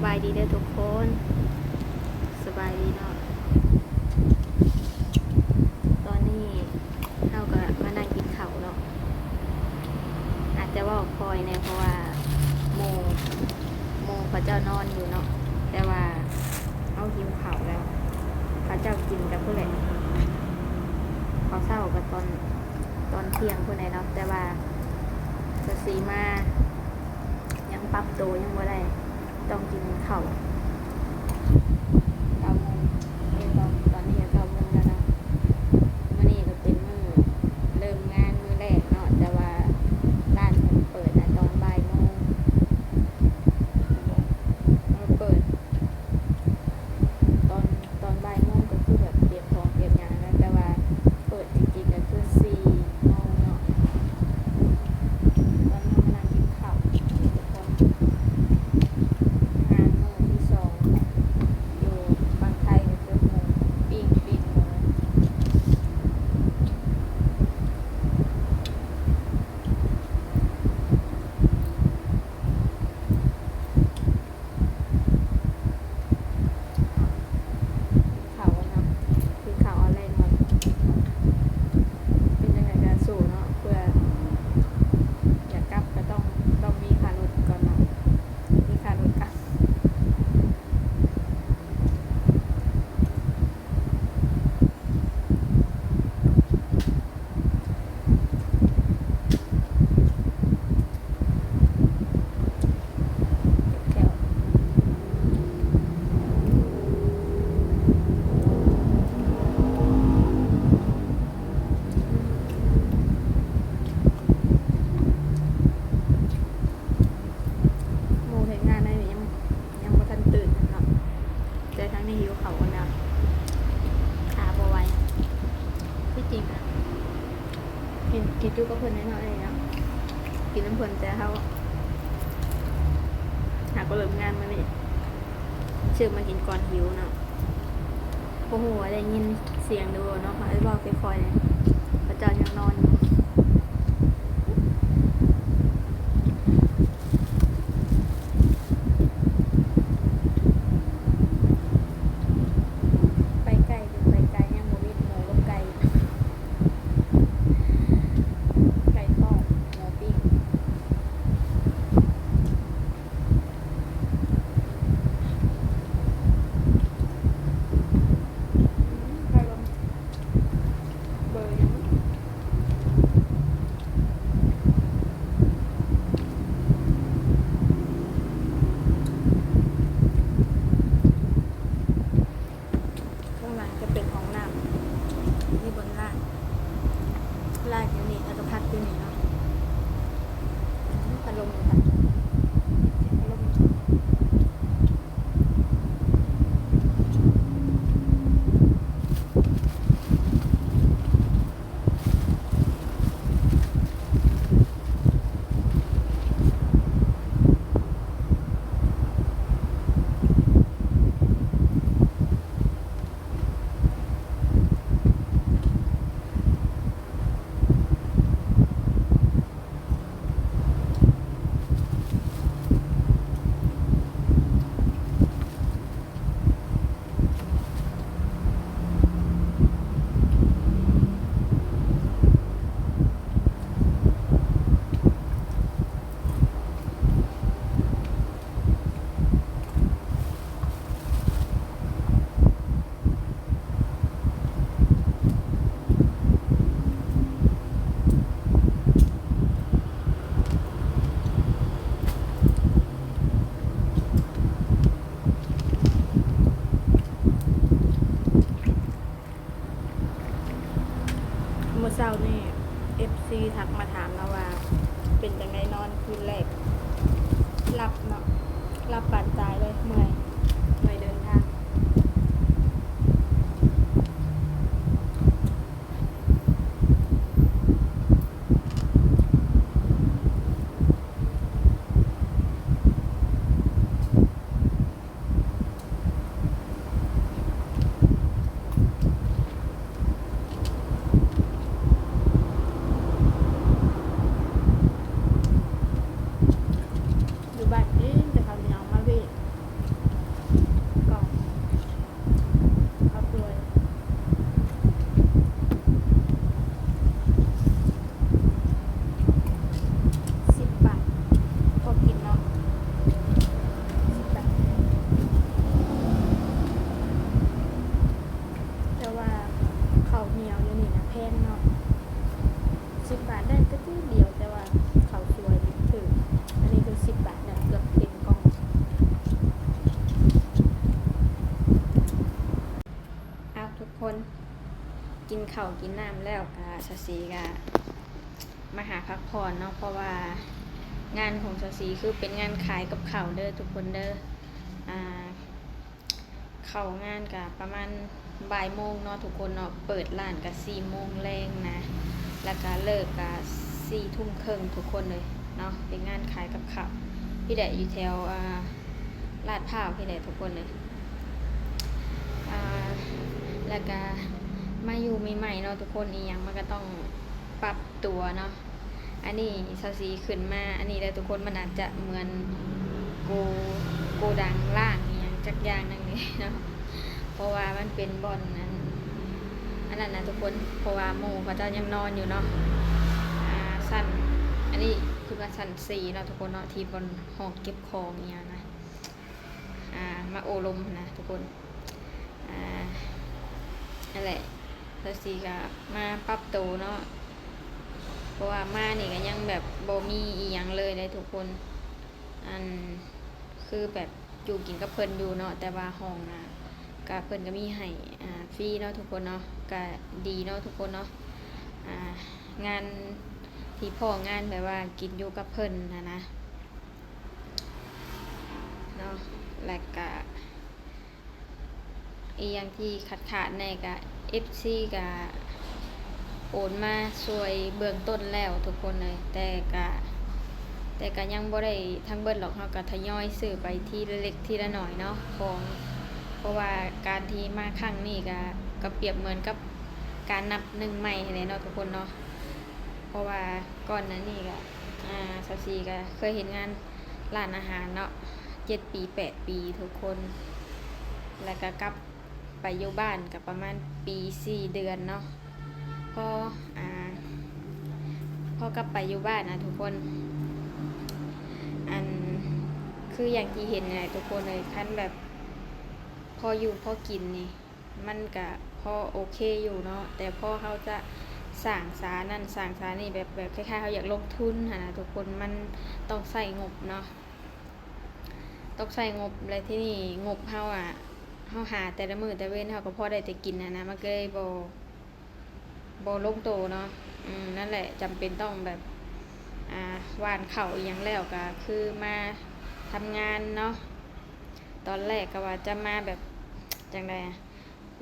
บายดีเด้อทุกคนสบายดีเนาะตอนนี้เราก็มานั่งกินข้าวเนาะอาจจะว่าคอยเนี่ยเพราะว่าโมเขาเจ้านอนอยู่เนาะแต่ว่าเอาหิวข้าวแล้วเขาเจ้ากินกับเพื่อนเขาเศร้ากับตอนเที่ยงเพื่อนเนาะแต่ว่าจะสีมายังปรับตัวยังบ่ได้ต้องกินข้าว9 โมงตอนนี้ก็9 โมงแล้วนะมื้อนี้ก็เป็นมื้อเริ่มงานมื้อแรกเนาะแต่ว่าร้านมันเปิดตอนบ่ายโมงมันเปิดตอนบ่ายโมงก็คือแบบเตรียมของเตรียมหยังนะแต่ว่าเปิดจริงๆก็คือ4 โมงเนาะตอนนี้มานั่งกินข้าวทุกคนอยู่ฝั่งไทยก็คือหมูปิ้งหมูเขาเนาะคือเขาอะไรเนาะเป็นยังไงกันสู่เนาะเพื่ออยากกลับก็ต้องมีค่ารถก่อนเนาะมีค่ารถกลับแถวหมู่เฮ็ดงานได้ยังบ่ทันตื่นเนาะแต่ทั้งนี้หิวข้าวกันแล้วขาบ่ไหวที่จริงอะกินจุกับเพิ่นแน่นอนเลยเนาะกินน้ำเพิ่นแต่เขาหากว่าเลิกงานมานี่ชื่อมากินก่อนหิวเนาะโอ้โหได้ยินเสียงดูเนาะไอ้บอกค่อยๆเนี่ยพระเจ้ายังนอนอยู่ไปไกลถึงไปไกลยังบ่มีหมูกับไก่ไก่ทอดหมูปิ้งใครบ้างเบอร์ยังข้างหลังจะเป็นห้องน้ำนี่บนล่างอยู่นี่แล้วก็พัดอยู่นี่เนาะพัดลมอยู่พัดลมเมื่อเช้านี่ FC ทักมาถามนะว่าเป็นจังไดนอนคืนแรกหลับเนาะหลับปานตายเลยเมื่อยเดินทางอยู่บ้านเองแต่เขาสิเอามาเวท ข้าวกินน้ำแล้วก็สสีก็มาหาพักผ่อนเนาะเพราะว่างานของสสีคือเป็นงานขายกับข้าวเด้อทุกคนเด้อเข้างานกับประมาณบ่ายโมงเนาะทุกคนเนาะเปิดร้านกับ4 โมงแรงนะแล้วก็เลิกกับ4 ทุ่มครึ่งทุกคนเลยเนาะเป็นงานขายกับข้าวพี่แดดอยู่แถวลาดพร้าวพี่แดดทุกคนเลยแล้วก็มาอยู่ใหม่ๆเนาะทุกคนอีหยังมันก็ต้องปรับตัวเนาะอันนี้ซาซีขึ้นมาอันนี้เลยทุกคนมันอาจจะเหมือนโกดังล่างอีหยังจักอย่างนึงนี่เนาะเพราะว่ามันเป็นบ่อนอันนั้นนะทุกคนเพราะว่าหมู่เขาเจ้ายังนอนอยู่เนาะสั้นอันนี้คือว่าสั้น4เนาะทุกคนเนาะที่บนห้องเก็บของอีหยังนะมาโอลมนะทุกคนนั่นแหละซาซีก็มาปรับตัวเนาะเพราะว่ามานี่ก็ยังแบบบ่มีอีหยังเลยได้ทุกคนคือแบบอยู่กินกับเพิ่นอยู่เนาะแต่ว่าห้องก็เพิ่นก็มีให้ฟรีเนาะทุกคนเนาะก็ดีเนาะทุกคนเนาะงานที่พ่องานแบบว่ากินอยู่กับเพิ่นนะเนาะและก็อีหยังที่ขาดในก็ FC ก็โอนมาช่วยเบื้องต้นแล้วทุกคนเลยแต่ก็ยังบ่ได้ทั้งเบิดหรอกเฮาก็ทยอยซื้อไปทีละเล็กทีละหน่อยเนาะของเพราะว่าการที่มาครั้งนี้ก็เปรียบเหมือนกับการนับหนึ่งใหม่เลยเนาะทุกคนเนาะเพราะว่าก่อนนั้นนี่ก็ซาซีก็เคยเห็นงานร้านอาหารเนาะ7 ปี 8 ปีทุกคนแล้วก็กลับไปอยู่บ้านกับประมาณปี 4 เดือนเนาะพอกลับไปอยู่บ้านนะทุกคนคืออย่างที่เห็นไงทุกคนเลยขั้นแบบพออยู่พอกินนี่มันก็พอโอเคอยู่เนาะแต่พอเขาจะสั่งสานั่นสั่งสานี่แบบคล้ายๆเขาอยากลงทุนนะทุกคนมันต้องใส่งบเนาะต้องใส่งบอะไรที่นี่งบเขาหาแต่ละมือแต่เว้นเขาก็พอได้แต่กินนะมันก็เลยโบลงโตเนาะนั่นแหละจำเป็นต้องแบบหว่านเข่าอย่างแล้วก็คือมาทำงานเนาะตอนแรกก็ว่าจะมาแบบจังได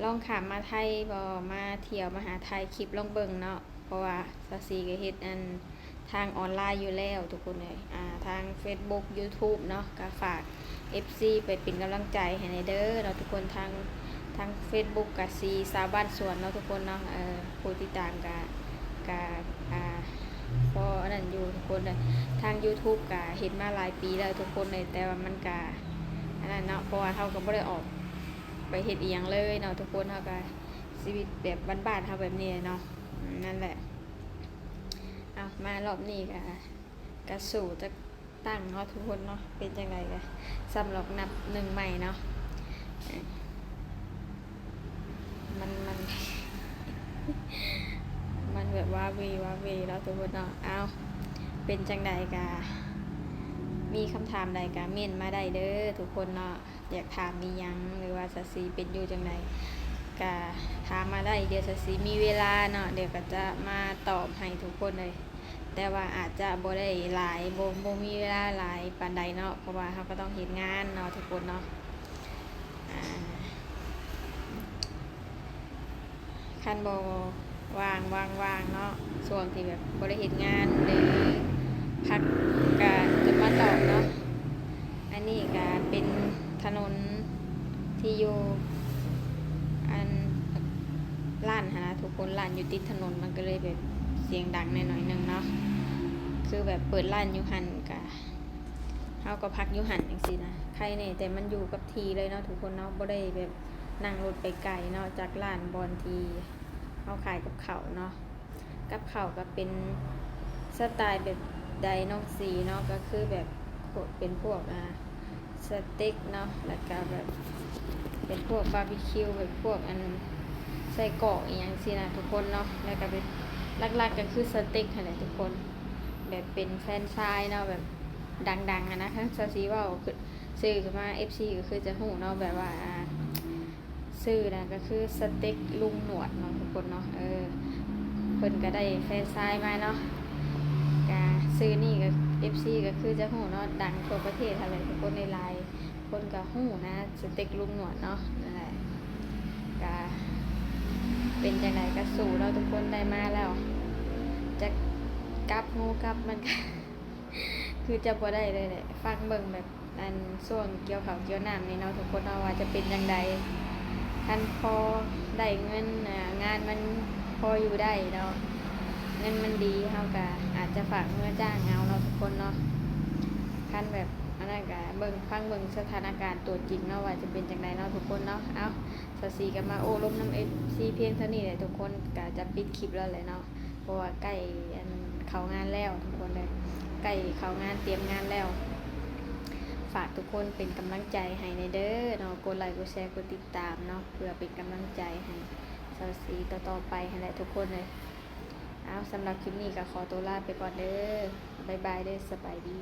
ลองขามมาไทยบ่มาเที่ยวมาหาไทยคลิปลองเบิ่งเนาะเพราะว่าซาซีก็เฮ็ดทางออนไลน์อยู่แล้วทุกคนเลยทาง Facebook YouTube เนาะก็ฝาก FC ไปเป็นกำลังใจให้ในเด้อเนาะทุกคนทาง Facebook กับซีสาวบ้านสวนเนาะทุกคนเนาะผู้ติดตามกับพออันนั้นอยู่ทุกคนเลยทาง YouTube ก็เห็นมาหลายปีแล้วทุกคนเลยแต่ว่ามันก็อันนั้นเนาะเพราะว่าเฮาก็บ่ได้ออกไปเฮ็ดอีหยังเลยเนาะทุกคนเฮาก็ชีวิตแบบบ้านๆเฮาแบบนี้เนาะนั่นแหละเอามารอบนี้ก็สู่จะตั้งเนาะทุกคนเนาะเป็นจังไดก็สำหรับนับหนึ่งใหม่เนาะมันแบบว่าเวแล้วทุกคนเนาะเอาเป็นจังใดกะมีคำถามใดกะเม่นมาได้เด้อทุกคนเนาะอยากถามมียังหรือว่าซาซีเป็นอยู่จังใดกะถามมาได้เดี๋ยวซาซีมีเวลาเนาะเดี๋ยวก็จะมาตอบให้ทุกคนเลยแต่ว่าอาจจะบ่ได้หลายบ่มีเวลาหลายปานใดเนาะเพราะว่าเขาก็ต้องเฮ็ดงานเนาะทุกคนเนาะคันบ่วางเนาะช่วงที่แบบบริเหตุงานหรือพักก็จะมาตอบเนาะอันนี้ก็เป็นถนนที่อยู่ร้านนะทุกคนร้านอยู่ติดถนนมันก็เลยแบบเสียงดังหน่อยนึงเนาะคือแบบเปิดร้านอยู่หันกะเขาก็พักอยู่หันอย่างสินะใครเนี่ยแต่มันอยู่กับทีเลยเนาะทุกคนเนาะบ่ได้แบบนั่งรถไปไกลเนาะจากร้านบอนทีเขาขายกับเขาเนาะกับเขาก็เป็นสไตล์แบบไดน้องสีเนาะก็คือแบบเป็นพวกสเต็กเนาะแล้วก็แบบเป็นพวกบาร์บีคิวแบบพวกใส่กรอกอย่างสินะทุกคนเนาะแล้วก็เป็นหลักๆก็คือสเต็กอะไรทุกคนแบบเป็นแฟรนไชส์เนาะแบบดังๆนะทั้งซาซีว่าคือซื้อขึ้นมา FC ก็คือจะหูเนาะแบบว่า ชื่อนะก็คือสเต็กลุงหนวดเนาะทุกคนเนาะเพิ่นก็ได้แฟนซายมาเนาะกาซื้อนี่ก็ FC ก็คือจะฮู้เนาะดังทั่วประเทศอะไรทุกคนในไลน์คนก็ฮู้นะสเต็กลุงหนวดเนาะนั่นแหละกาเป็นจังไดก็สู้เราทุกคนได้มาแล้วจะกลับงูกลับมันก็ คือจะบ่ได้เลยแหละฟังเบิ่งแบบอันช่วงเกี่ยวข้าวเกี่ยวน้ำนี่เนาะทุกคนเนาะว่าจะเป็นจังใดคันพอได้เงินงานมันพออยู่ได้เนาะเงินมันดีเฮาก็อาจจะฝากเมื่อจ้างเอาเนาะทุกคนเนาะคันแบบอันนั้นก็เบิ่งฟังเบิ่งสถานการณ์ตัวจริงเนาะว่าจะเป็นจังไดเนาะทุกคนเนาะเอาสสีก็มาโอ้ล้มน้ำ FC เพียงเท่านี้แหละทุกคนก็จะปิดคลิปแล้วแหละเนาะเพราะว่าใกล้อันเข้างานแล้วทุกคนเลยใกล้เข้างานเตรียมงานแล้วฝากทุกคนเป็นกำลังใจให้ในเด้อเนาะกดไลค์กดแชร์กดติดตามเนาะเพื่อเป็นกำลังใจให้สาวสีต่อๆไปให้แหละทุกคนเลยเอาสำหรับคลิปนี้ก็ขอตัวลาไปก่อนเด้อบ๊ายบายเด้อสบายดี